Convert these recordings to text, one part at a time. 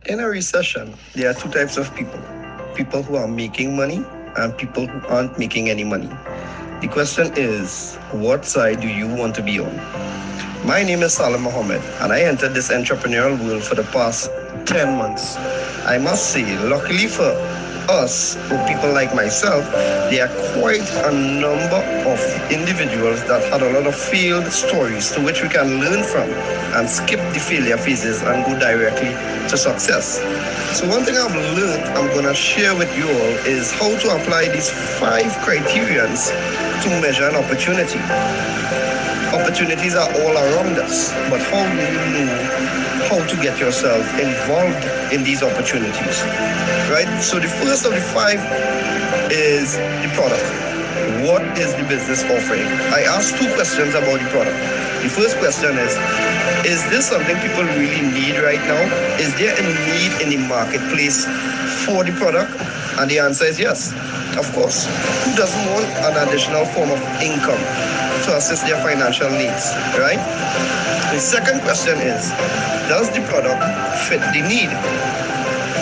In a recession, there are two types of people: people who are making money and people who aren't making any money. The question is, what side do you want to be on? My name is Salam Mohammed, and I entered this entrepreneurial world for the past 10 months. I must say, luckily for us, or people like myself, there are quite a number of individuals that had a lot of failed stories to which we can learn from and skip the failure phases and go directly to success. So one thing I've learned I'm gonna share with you all is how to apply these 5 criterions to measure an opportunity. Opportunities are all around us, but how do you know how to get yourself involved in these opportunities? Right? So the first of the 5 is the product. What is the business offering? I asked 2 questions about the product. The first question is this something people really need right now? Is there a need in the marketplace for the product? And the answer is yes, of course. Who doesn't want an additional form of income to assist their financial needs, right? The second question is, does the product fit the need?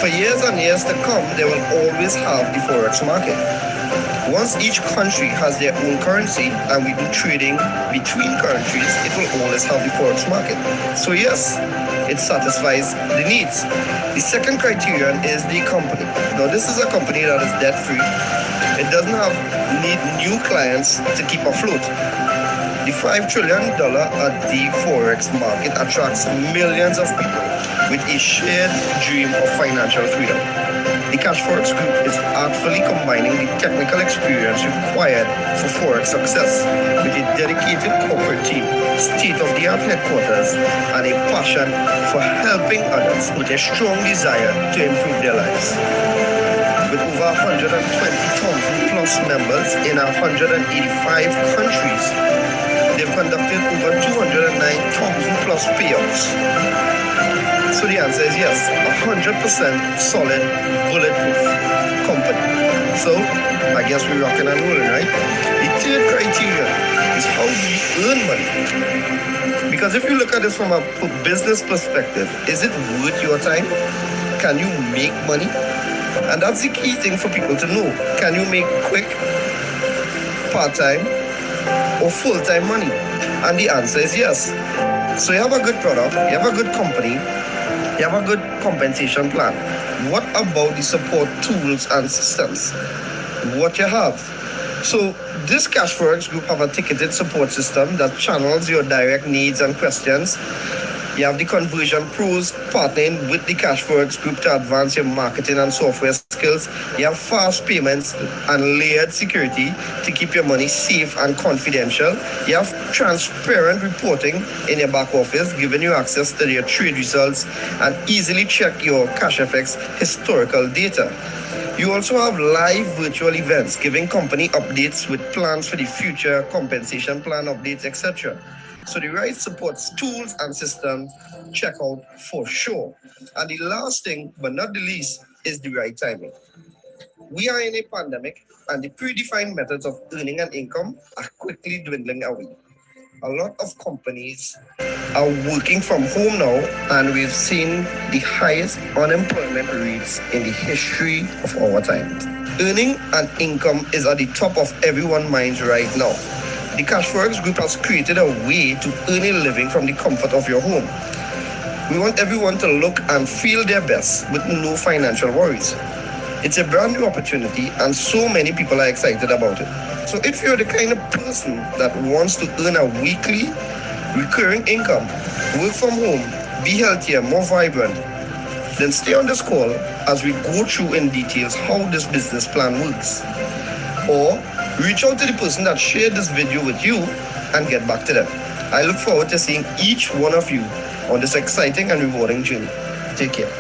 For years and years to come, they will always have the Forex market. Once each country has their own currency and we do trading between countries, it will always have the Forex market. So yes, it satisfies the needs. The second criterion is the company. Now this is a company that is debt free. It doesn't need new clients to keep afloat. The $5 trillion at the Forex market attracts millions of people with a shared dream of financial freedom. The Cashfx Group is artfully combining the technical experience required for Forex success with a dedicated corporate team, state-of-the-art headquarters, and a passion for helping others with a strong desire to improve their lives. With over 120,000 plus members in 185 countries, they've conducted over 209,000 plus payouts. So the answer is yes, 100% solid, bulletproof company. So I guess we're rocking and rolling, right? The third criteria is how do you earn money? Because if you look at this from a business perspective, is it worth your time? Can you make money? And that's the key thing for people to know. Can you make quick, part-time, or full-time money? And the answer is yes. So you have a good product, you have a good company, you have a good compensation plan. What about the support tools and systems? What you have? So this Cashfx Group have a ticketed support system that channels your direct needs and questions. You have the conversion pros partnering with the Cashfx Group to advance your marketing and software skills. You have fast payments and layered security to keep your money safe and confidential. You have transparent reporting in your back office, giving you access to your trade results and easily check your Cashfx historical data. You also have live virtual events, giving company updates with plans for the future, compensation plan updates, etc. So the right supports tools and systems, check out for sure. And the last thing, but not the least, is the right timing. We are in a pandemic, and the predefined methods of earning an income are quickly dwindling away. A lot of companies are working from home now, and we've seen the highest unemployment rates in the history of our time. Earning an income is at the top of everyone's minds right now. The Cashfx Group has created a way to earn a living from the comfort of your home. We want everyone to look and feel their best with no financial worries. It's a brand new opportunity and so many people are excited about it. So if you're the kind of person that wants to earn a weekly, recurring income, work from home, be healthier, more vibrant, then stay on this call as we go through in details how this business plan works. Or reach out to the person that shared this video with you and get back to them. I look forward to seeing each one of you on this exciting and rewarding journey. Take care.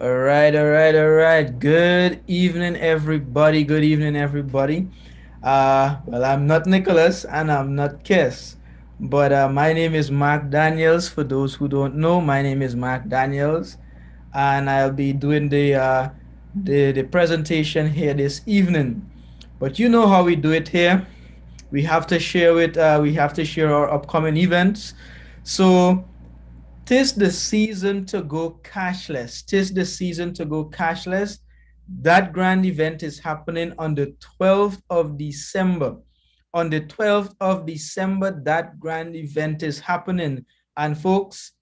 All right. Good evening, everybody. Good evening, everybody. Well, I'm not Nicholas and I'm not Kes, but my name is Mark Daniels. For those who don't know, my name is Mark Daniels, and I'll be doing the presentation here this evening. But you know how we do it here. We have to share our upcoming events. So 'tis the season to go cashless. 'Tis the season to go cashless. That grand event is happening on the 12th of December. On the 12th of December, that grand event is happening. And folks,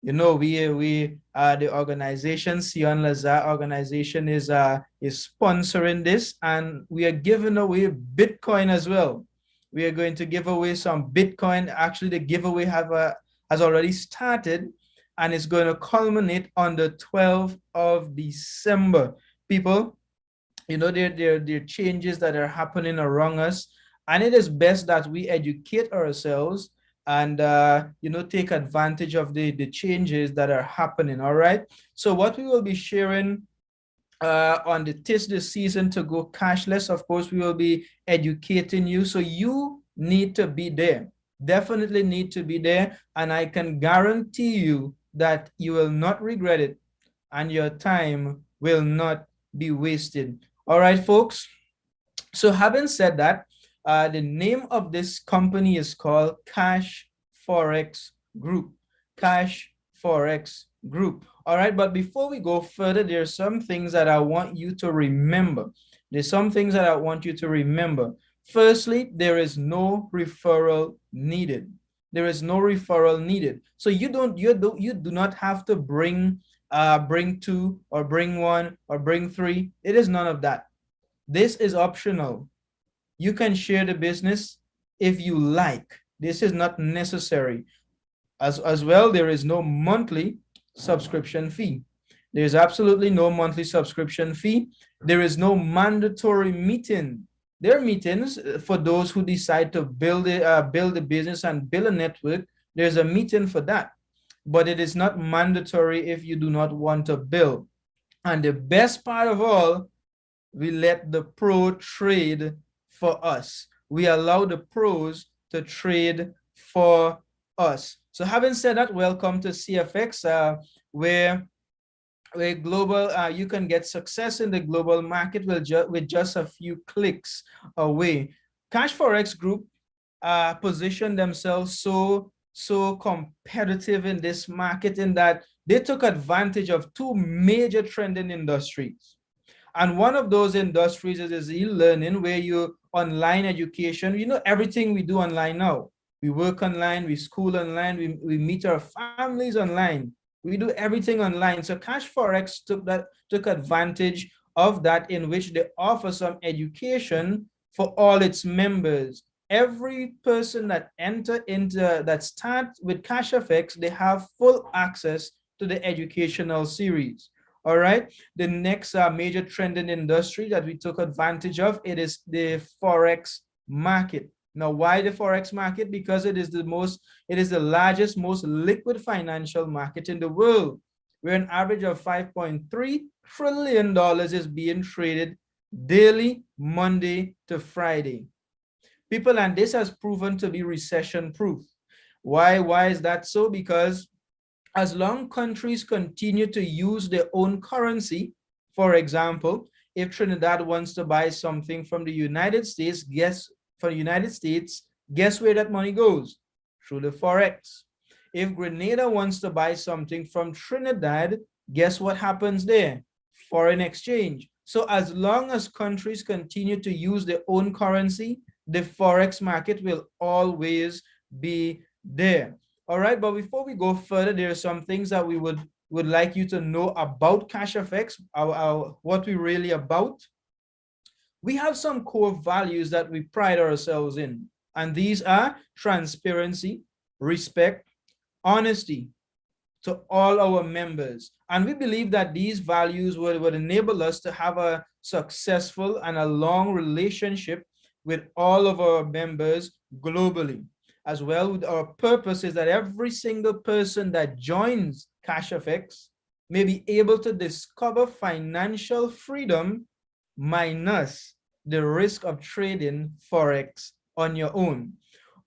we the organization Sion Lazar organization is sponsoring this, and we are giving away Bitcoin as well. We are going to give away some Bitcoin. Actually, the giveaway has already started, and it's going to culminate on the 12th of December. People, there are changes that are happening around us, and it is best that we educate ourselves and take advantage of the changes that are happening. All right, so what we will be sharing on the tis this season to go cashless, of course we will be educating you, so you need to be there, definitely need to be there, and I can guarantee you that you will not regret it and your time will not be wasted. All right, folks. So having said that, the name of this company is called Cash Forex Group. Cash Forex Group. All right, but before we go further, there's some things that I want you to remember. There's some things that I want you to remember. Firstly, there is no referral needed. There is no referral needed. So you do not have to bring two or bring one or bring three. It is none of that. This is optional. You can share the business if you like. This is not necessary. As well, there is no monthly subscription fee. There's absolutely no monthly subscription fee. There is no mandatory meeting. There are meetings for those who decide to build a business and build a network. There's a meeting for that, but it is not mandatory if you do not want to build. And the best part of all, we let the pro trade for us. We allow the pros to trade for us. So having said that, welcome to CFX, where global you can get success in the global market with just a few clicks away. Cash Forex Group positioned themselves so competitive in this market, in that they took advantage of two major trending industries. And one of those industries is e-learning, where you online education. Everything we do online now. We work online, we school online, we meet our families online. We do everything online. So Cash Forex took advantage of that, in which they offer some education for all its members. Every person that start with Cashfx, they have full access to the educational series. All right. The next major trending industry that we took advantage of, it is the Forex market. Now, why the Forex market? Because it is the largest, most liquid financial market in the world, where an average of $5.3 trillion is being traded daily, Monday to Friday. People, and this has proven to be recession proof. Why is that so? Because as long countries continue to use their own currency, for example, if Trinidad wants to buy something from the United States, guess where that money goes? Through the Forex. If Grenada wants to buy something from Trinidad, guess what happens there? Foreign exchange. So as long as countries continue to use their own currency, the Forex market will always be there. All right, but before we go further, there are some things that we would like you to know about Cashfx, what we're really about. We have some core values that we pride ourselves in, and these are transparency, respect, honesty to all our members. And we believe that these values would enable us to have a successful and a long relationship with all of our members globally. As well, our purpose is that every single person that joins Cashfx may be able to discover financial freedom minus the risk of trading Forex on your own.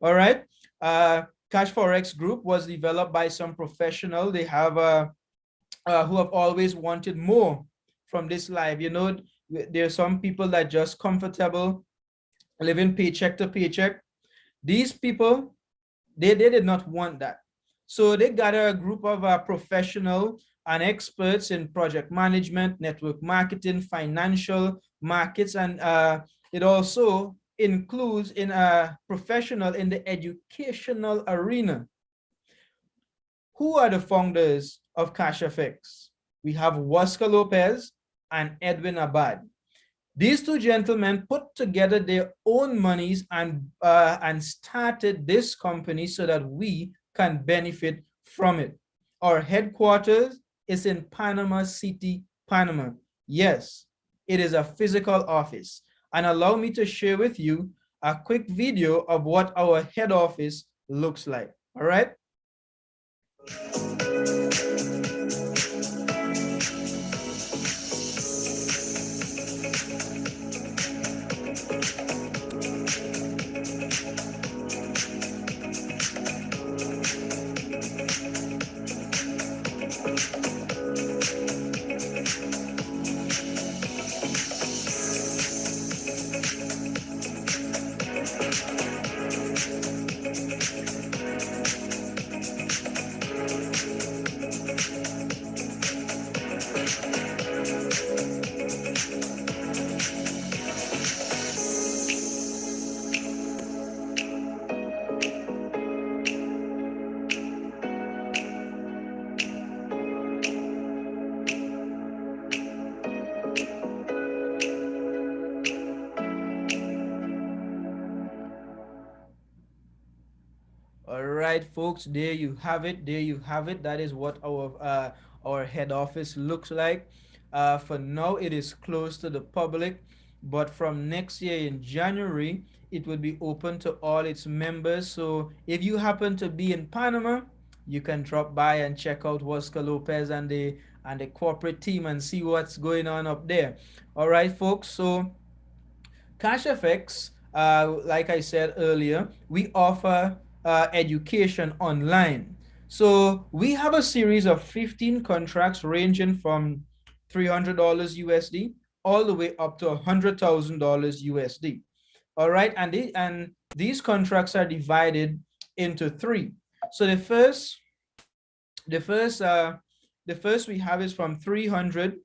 All right. Cash Forex Group was developed by some professional. They have who have always wanted more from this life. You know, there are some people that just comfortable living paycheck to paycheck. These people, they did not want that. So they gather a group of professional and experts in project management, network marketing, financial markets, and it also includes in a professional in the educational arena. Who are the founders of Cashfx? We have Wasca Lopez and Edwin Abad. These two gentlemen put together their own monies and started this company so that we can benefit from it. Our headquarters is in Panama City, Panama. Yes, it is a physical office. And allow me to share with you a quick video of what our head office looks like. All right. All right, folks, there you have it. There you have it. That is what our head office looks like. For now, it is closed to the public, but from next year in January, it will be open to all its members. So if you happen to be in Panama, you can drop by and check out Wasca Lopez and the corporate team and see what's going on up there. All right, folks. So Cashfx, like I said earlier, we offer education online. So we have a series of 15 contracts ranging from $300 USD all the way up to $100,000 USD. All right, and these contracts are divided into three. So the first we have is from 300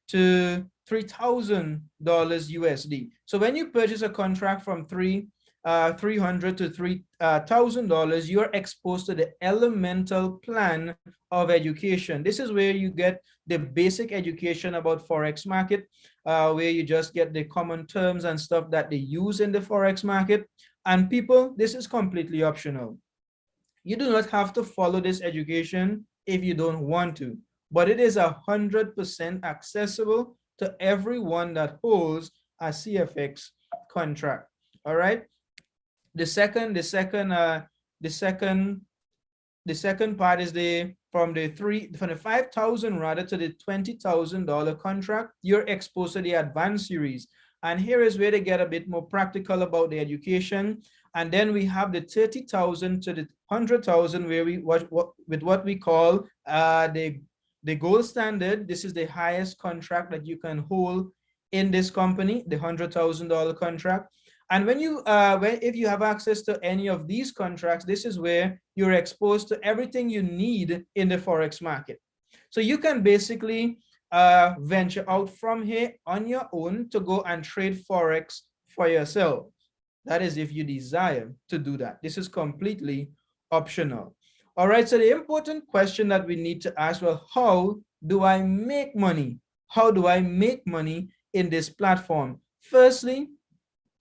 to $3,000 USD. So when you purchase a contract from 300 to $3,000, you're exposed to the elemental plan of education. This is where you get the basic education about Forex market, where you just get the common terms and stuff that they use in the Forex market. And people, this is completely optional. You do not have to follow this education if you don't want to, but it is 100% accessible to everyone that holds a CFX contract. All right. The second part is from the 5,000 rather to the $20,000 contract. You're exposed to the advanced series, and here is where they get a bit more practical about the education. And then we have the 30,000 to the 100,000, where we with what we call the gold standard. This is the highest contract that you can hold in this company, the $100,000 contract. And when if you have access to any of these contracts, this is where you're exposed to everything you need in the Forex market. So you can basically venture out from here on your own to go and trade Forex for yourself. That is if you desire to do that. This is completely optional. All right, so the important question that we need to ask, well, how do I make money? How do I make money in this platform? Firstly,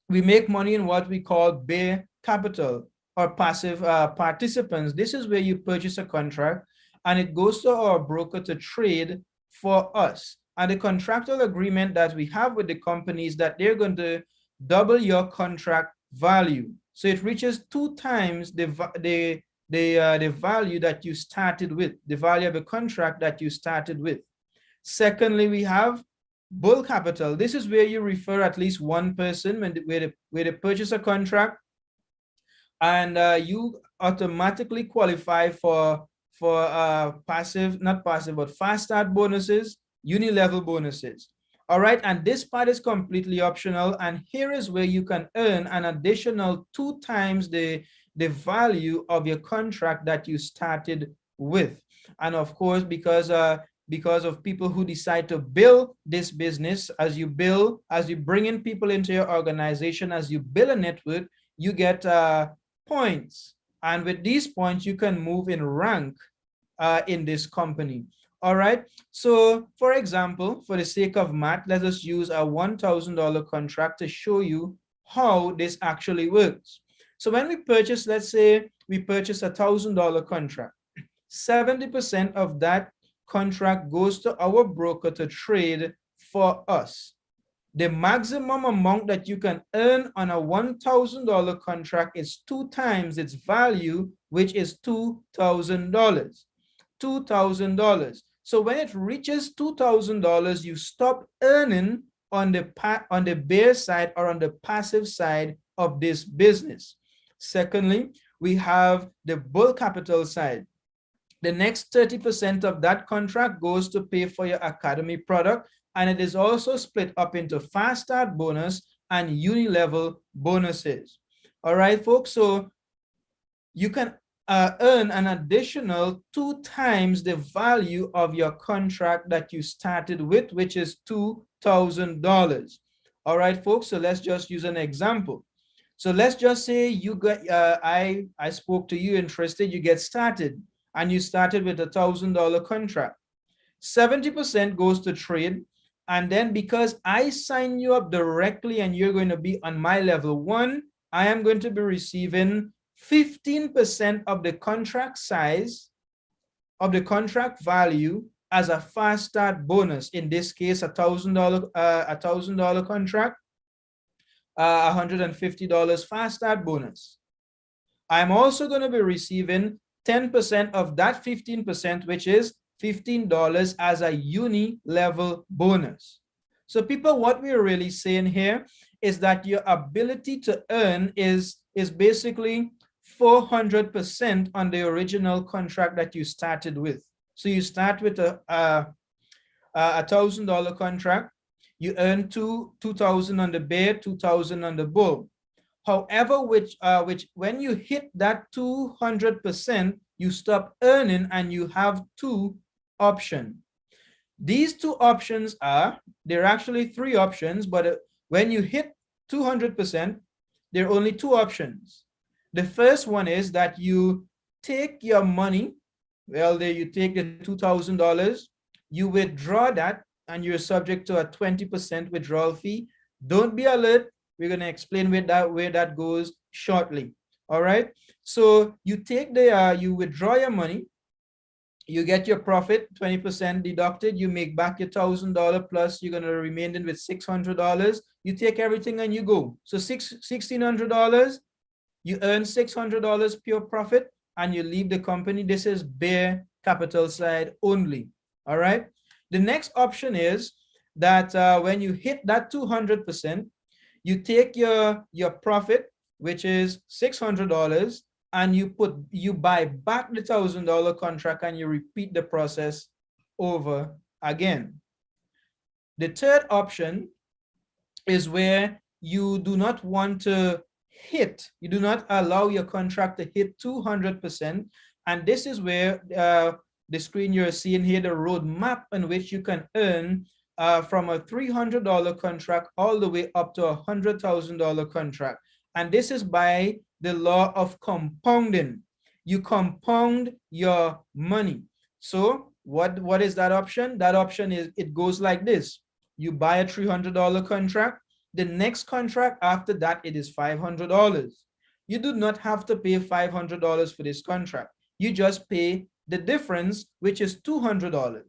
we make money in what we call bare capital or passive participants. This is where you purchase a contract and it goes to our broker to trade for us. And the contractual agreement that we have with the company is that they're going to double your contract value. So it reaches 2 times the the value that you started with, the value of the contract that you started with. Secondly, we have bull capital. This is where you refer at least one person where they purchase a contract, and you automatically qualify for passive, not passive, but fast start bonuses, uni-level bonuses. All right, and this part is completely optional, and here is where you can earn an additional 2 times the value of your contract that you started with. And of course, because of people who decide to build this business, as you bring in people into your organization, as you build a network, you get points, and with these points you can move in rank in this company. All right, so for example, for the sake of math, let us use a $1,000 contract to show you how this actually works. So when we purchase, let's say we purchase a $1,000 contract, 70% of that contract goes to our broker to trade for us. The maximum amount that you can earn on a $1,000 contract is 2 times its value, which is $2,000. $2,000. So when it reaches $2,000, you stop earning on the bear side or on the passive side of this business. Secondly, we have the bull capital side. The next 30% of that contract goes to pay for your academy product, and it is also split up into fast start bonus and uni-level bonuses. All right, folks, so you can earn an additional 2 times the value of your contract that you started with, which is $2,000. All right, folks, so let's just use an example. So let's just say you got, I spoke to you interested, you get started, and you started with a $1,000 contract. 70% goes to trade, and then because I sign you up directly and you're going to be on my level 1, I am going to be receiving 15% of the contract size, of the contract value, as a fast start bonus. In this case, a $1,000 contract, $150 fast start bonus. I'm also going to be receiving 10% of that 15%, which is $15 as a uni level bonus. So people, what we're really saying here is that your ability to earn is basically 400% on the original contract that you started with. So you start with a $1,000 contract, you earn $2,000 on the bear, $2,000 on the bull. However, when you hit that 200%, you stop earning and you have 2 options. These 2 options there are actually 3 options, but when you hit 200%, there are only 2 options. The first one is that you take your money, well, there you take the $2,000, you withdraw that, and you're subject to a 20% withdrawal fee. Don't be alert. We're going to explain where that goes shortly. All right. So you take you withdraw your money, you get your profit, 20% deducted, you make back your $1,000 plus you're going to remain in with $600. You take everything and you go. So $1,600, you earn $600 pure profit and you leave the company. This is bare capital side only. All right. The next option is that when you hit that 200%, you take your profit, which is $600, and you buy back the $1,000 contract and you repeat the process over again. The third option is where you do not want to you do not allow your contract to hit 200%. And this is where the screen you're seeing here, the roadmap in which you can earn from a $300 contract all the way up to a $100,000 contract. And this is by the law of compounding. You compound your money. So what is that option? That option is, it goes like this. You buy a $300 contract. The next contract after that, it is $500. You do not have to pay $500 for this contract. You just pay the difference, which is $200.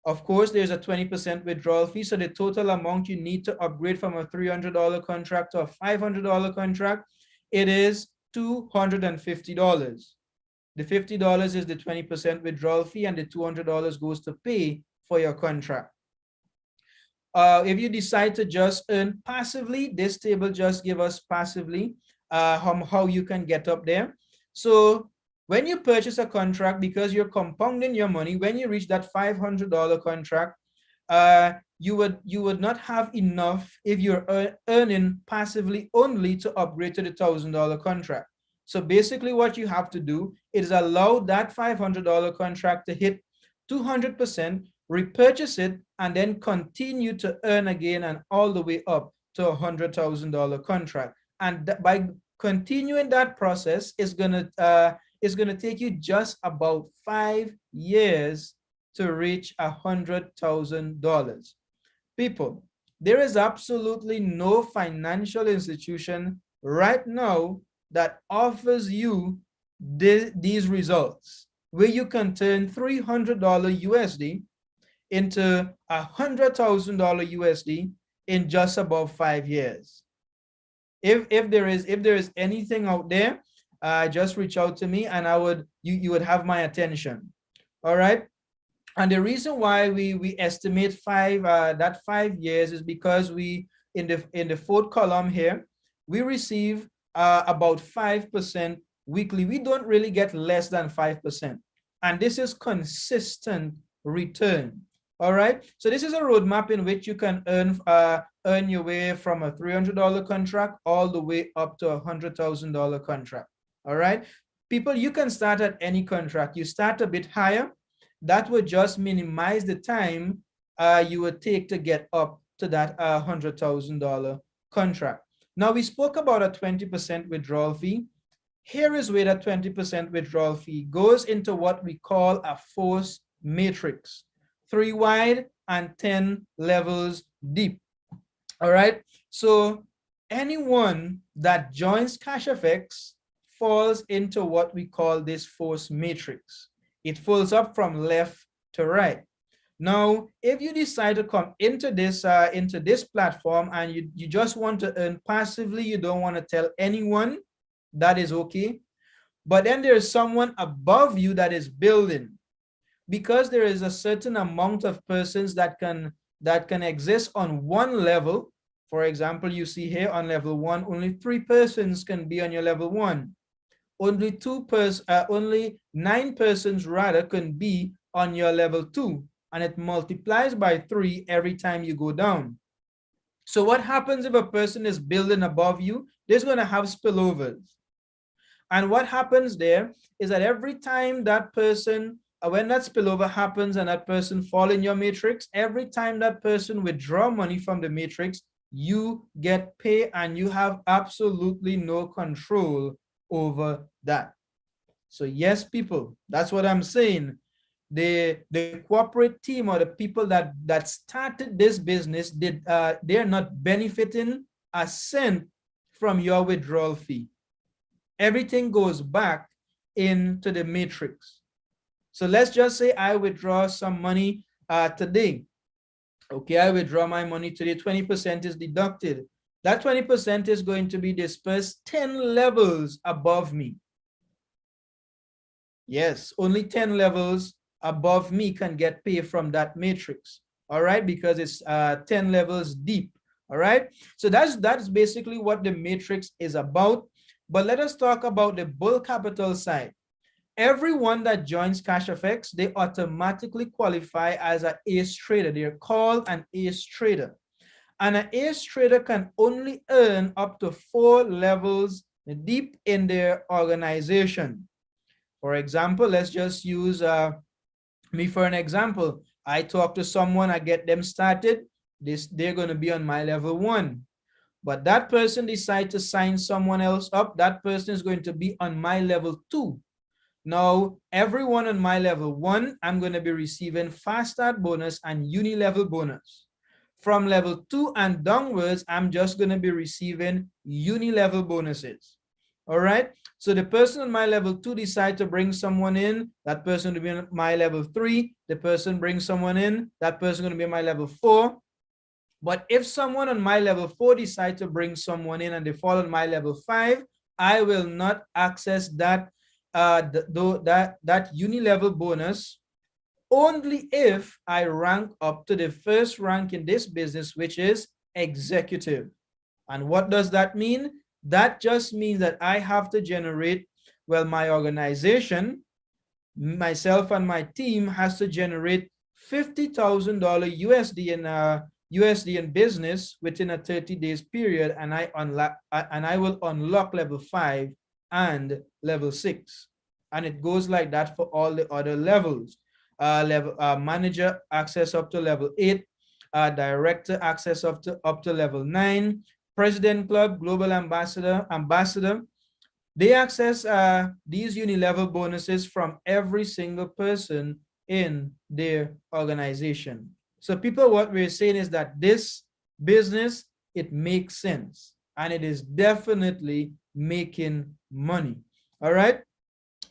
Of course, there's a 20% withdrawal fee. So the total amount you need to upgrade from a $300 contract to a $500 contract, it is $250. The $50 is the 20% withdrawal fee, and the $200 goes to pay for your contract. If you decide to just earn passively, this table just give us passively how you can get up there. So when you purchase a contract, because you're compounding your money, when you reach that $500 contract, you would not have enough if you're earning passively only to upgrade to the $1,000 contract. So basically what you have to do is allow that $500 contract to hit 200%, repurchase it, and then continue to earn again and all the way up to a $100,000 contract. And by continuing that process is gonna take you just about 5 years to reach $100,000. People, there is absolutely no financial institution right now that offers you these results, where you can turn $300 USD into $100,000 USD in just about 5 years. If there is anything out there, just reach out to me, and you would have my attention. All right. And the reason why we estimate 5 years is because we in the fourth column here, we receive about 5% weekly. We don't really get less than 5%, and this is consistent return. All right, so this is a roadmap in which you can earn your way from a $300 contract all the way up to a $100,000 contract. All right, people, you can start at any contract. You start a bit higher. That would just minimize the time you would take to get up to that $100,000 contract. Now, we spoke about a 20% withdrawal fee. Here is where that 20% withdrawal fee goes into what we call a force matrix, 3 wide and 10 levels deep. All right, so anyone that joins Cashfx falls into what we call this force matrix. It folds up from left to right. Now, if you decide to come into this platform and you just want to earn passively, you don't want to tell anyone, that is okay. But then there's someone above you that is building, because there is a certain amount of persons that can exist on one level. For example, you see here on level 1, only 3 persons can be on your level 1. Only 9 persons rather can be on your level 2, and it multiplies by 3 every time you go down. So what happens if a person is building above you? There's going to have spillovers. And what happens there is that every time that person, when that spillover happens and that person fall in your matrix, every time that person withdraw money from the matrix, you get paid, and you have absolutely no control over that. So yes, people, that's what I'm saying. The corporate team or the people that started this business, they're not benefiting a cent from your withdrawal fee. Everything goes back into the matrix. So let's just say I withdraw some money today. Okay, I withdraw my money today, 20% is deducted. That 20% is going to be dispersed 10 levels above me. Yes, only 10 levels above me can get paid from that matrix. All right, because it's 10 levels deep. All right, so that's basically what the matrix is about. But let us talk about the bull capital side. Everyone that joins Cashfx, they automatically qualify as an ace trader. They're called an ace trader. And an ace trader can only earn up to 4 levels deep in their organization. For example, let's just use me for an example. I talk to someone, I get them started. They're going to be on my level 1. But that person decides to sign someone else up. That person is going to be on my level 2. Now, everyone on my level 1, I'm going to be receiving fast start bonus and uni level bonus. From level 2 and downwards, I'm just going to be receiving uni level bonuses. All right. So the person on my level 2 decide to bring someone in, that person will be on my level 3. The person brings someone in, that person going to be on my level 4. But if someone on my level 4 decide to bring someone in and they fall on my level 5, I will not access that that uni-level bonus only if I rank up to the first rank in this business, which is executive. And what does that mean? That just means that I have to generate, well, my organization, myself and my team has to generate $50,000 USD in business within a 30 days period, and I will unlock level 5 and level 6. And it goes like that for all the other levels. Manager access up to level 8, director access up to level 9, president club, global ambassador. They access these uni-level bonuses from every single person in their organization. So people, what we're saying is that this business, it makes sense and it is definitely making money. All right.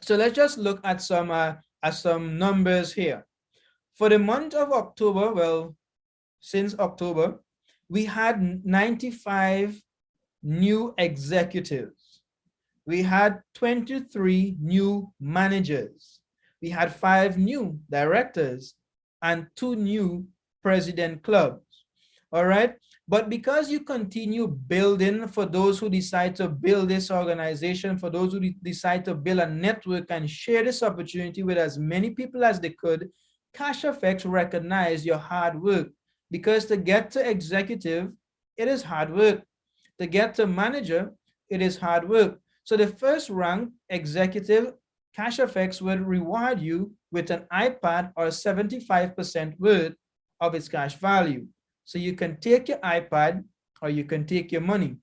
So let's just look at some numbers here. For the month of October, well, since October, we had 95 new executives. We had 23 new managers. We had 5 new directors and 2 new president clubs. All right. But because you continue building, for those who decide to build this organization, for those who decide to build a network and share this opportunity with as many people as they could, Cashfx recognize your hard work, because to get to executive, it is hard work. To get to manager, it is hard work. So the first rank, executive, Cashfx will reward you with an iPad or 75% worth of its cash value. So you can take your iPad or you can take your money.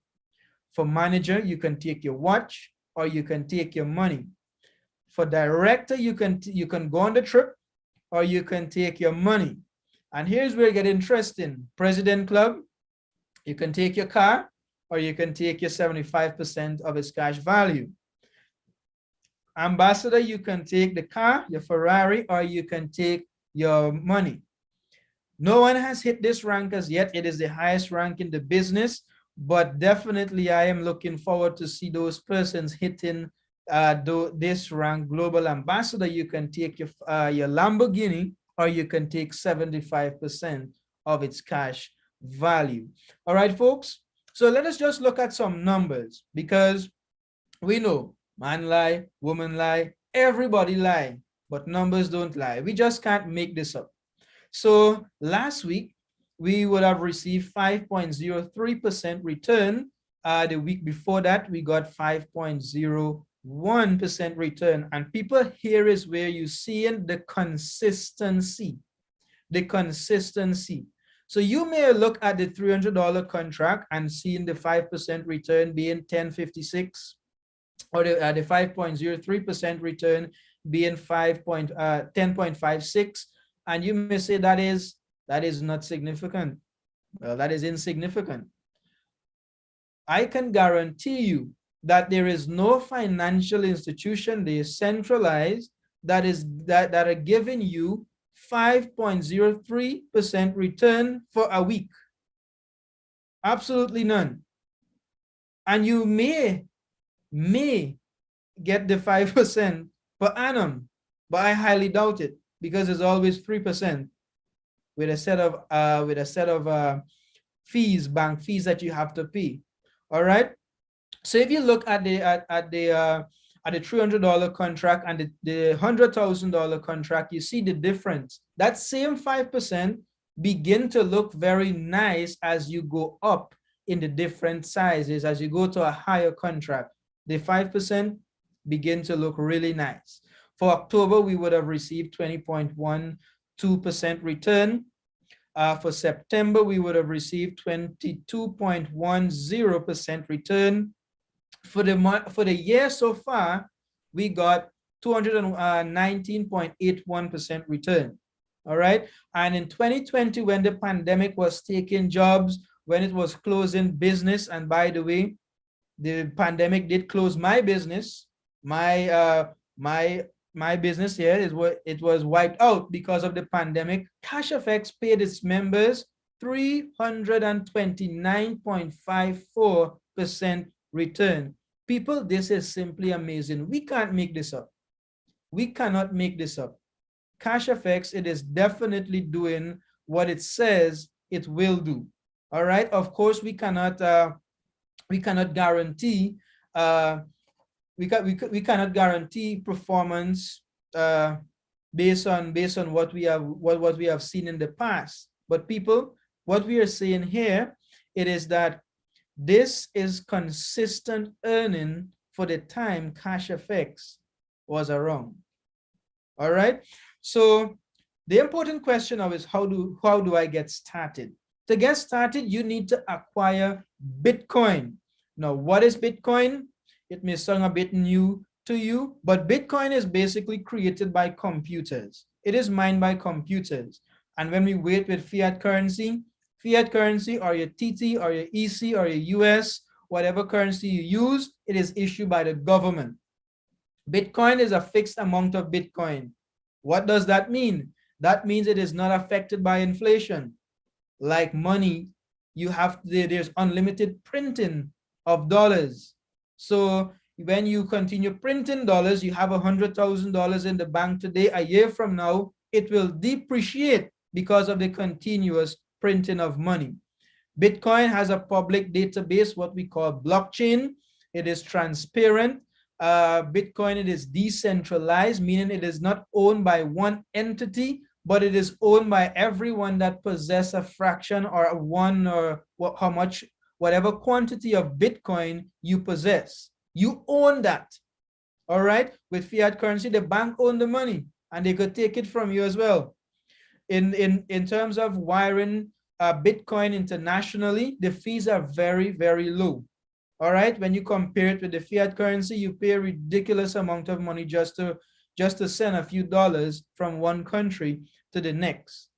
For manager, you can take your watch or you can take your money. For director, you can go on the trip or you can take your money. And here's where it gets interesting. President Club, you can take your car or you can take your 75% of its cash value. Ambassador, you can take the car, your Ferrari, or you can take your money. No one has hit this rank as yet. It is the highest rank in the business, but definitely I am looking forward to see those persons hitting this rank. Global ambassador, you can take your Lamborghini or you can take 75% of its cash value. All right, folks. So let us just look at some numbers, because we know man lie, woman lie, everybody lie, but numbers don't lie. We just can't make this up. So last week, we would have received 5.03% return. The week before that, we got 5.01% return. And people, here is where you see the consistency. The consistency. So you may look at the $300 contract and seeing the 5% return being 10.56, or the 5.03% return being 10.56. And you may say that is not significant. Well, that is insignificant. I can guarantee you that there is no financial institution, they is centralized, that are giving you 5.03% return for a week. Absolutely none. And you may get the 5% per annum, but I highly doubt it, because it's always 3% with a set of fees, bank fees that you have to pay. All right. So if you look at the $300 contract and the $100,000 contract, you see the difference. That same 5% begin to look very nice as you go up in the different sizes. As you go to a higher contract, the 5% begin to look really nice. For October, we would have received 20.12% return. For September, we would have received 22.10% return. For the year so far, we got 219.81% return. All right. And in 2020, when the pandemic was taking jobs, when it was closing business, and by the way, the pandemic did close my business. My business here is what it was wiped out because of the pandemic. Cashfx paid its members 329.54% return. People, this is simply amazing. We can't make this up. We cannot make this up. Cashfx, it is definitely doing what it says it will do. All right. Of course, we cannot guarantee we cannot guarantee performance based on what we have seen in the past. But people, what we are saying here, it is that this is consistent earning for the time Cashfx was around. All right. So the important question now is how do I get started? To get started, you need to acquire Bitcoin. Now, what is Bitcoin? It may sound a bit new to you, but Bitcoin is basically created by computers. It is mined by computers. And when we wait with fiat currency or your TT or your EC or your US, whatever currency you use, it is issued by the government. Bitcoin is a fixed amount of Bitcoin. What does that mean? That means it is not affected by inflation. Like money, there's unlimited printing of dollars. So when you continue printing dollars, you have $100,000 in the bank today. A year from now, it will depreciate because of the continuous printing of money. Bitcoin has a public database, what we call blockchain. It is transparent. Bitcoin, it is decentralized, meaning it is not owned by one entity, but it is owned by everyone that possess a fraction or one or whatever quantity of Bitcoin you possess. You own that. All right. With fiat currency, the bank own the money and they could take it from you as well. In terms of wiring Bitcoin internationally, the fees are very, very low. All right. When you compare it with the fiat currency, you pay a ridiculous amount of money just to send a few dollars from one country to the next.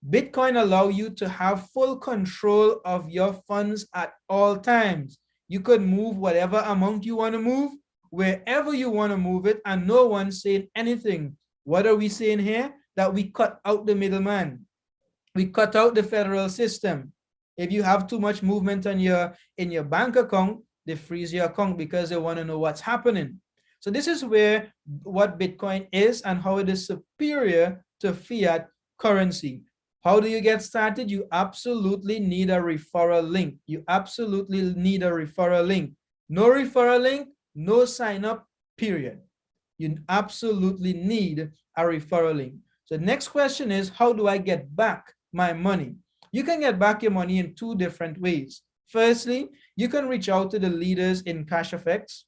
Bitcoin allow you to have full control of your funds at all times. You could move whatever amount you want to move, wherever you want to move it, and no one's saying anything. What are we saying here? That we cut out the middleman. We cut out the federal system. If you have too much movement in your bank account, they freeze your account because they want to know what's happening. So this is what Bitcoin is and how it is superior to fiat currency. How do you get started? You absolutely need a referral link. You absolutely need a referral link. No referral link, no sign up, period. You absolutely need a referral link. So the next question is, how do I get back my money? You can get back your money in two different ways. Firstly, you can reach out to the leaders in Cashfx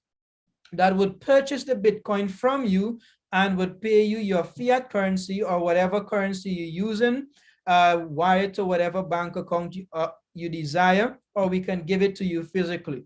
that would purchase the Bitcoin from you and would pay you your fiat currency or whatever currency you're using, wire to whatever bank account you desire, or we can give it to you physically.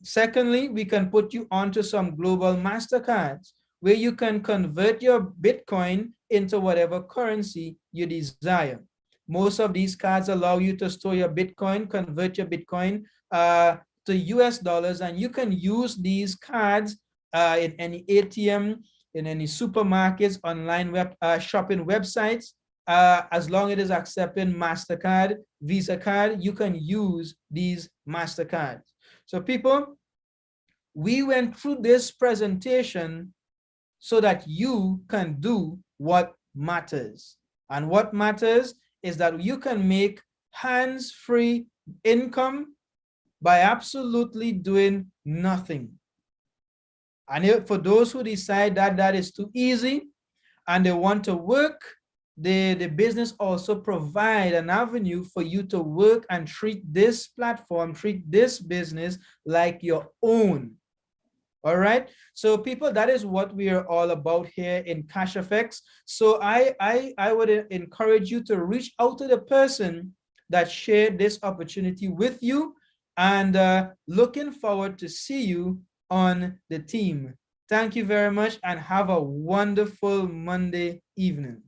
Secondly, we can put you onto some global MasterCards where you can convert your Bitcoin into whatever currency you desire. Most of these cards allow you to store your Bitcoin, convert your Bitcoin to US dollars, and you can use these cards in any ATM, in any supermarkets, online shopping websites. As long as it is accepting MasterCard, Visa card, you can use these MasterCards. So people, we went through this presentation so that you can do what matters. And what matters is that you can make hands-free income by absolutely doing nothing. And for those who decide that that is too easy and they want to work, the business also provide an avenue for you to work and treat this platform, treat this business like your own. All right. So people, that is what we are all about here in Cashfx. So I would encourage you to reach out to the person that shared this opportunity with you, and looking forward to see you on the team. Thank you very much and have a wonderful Monday evening.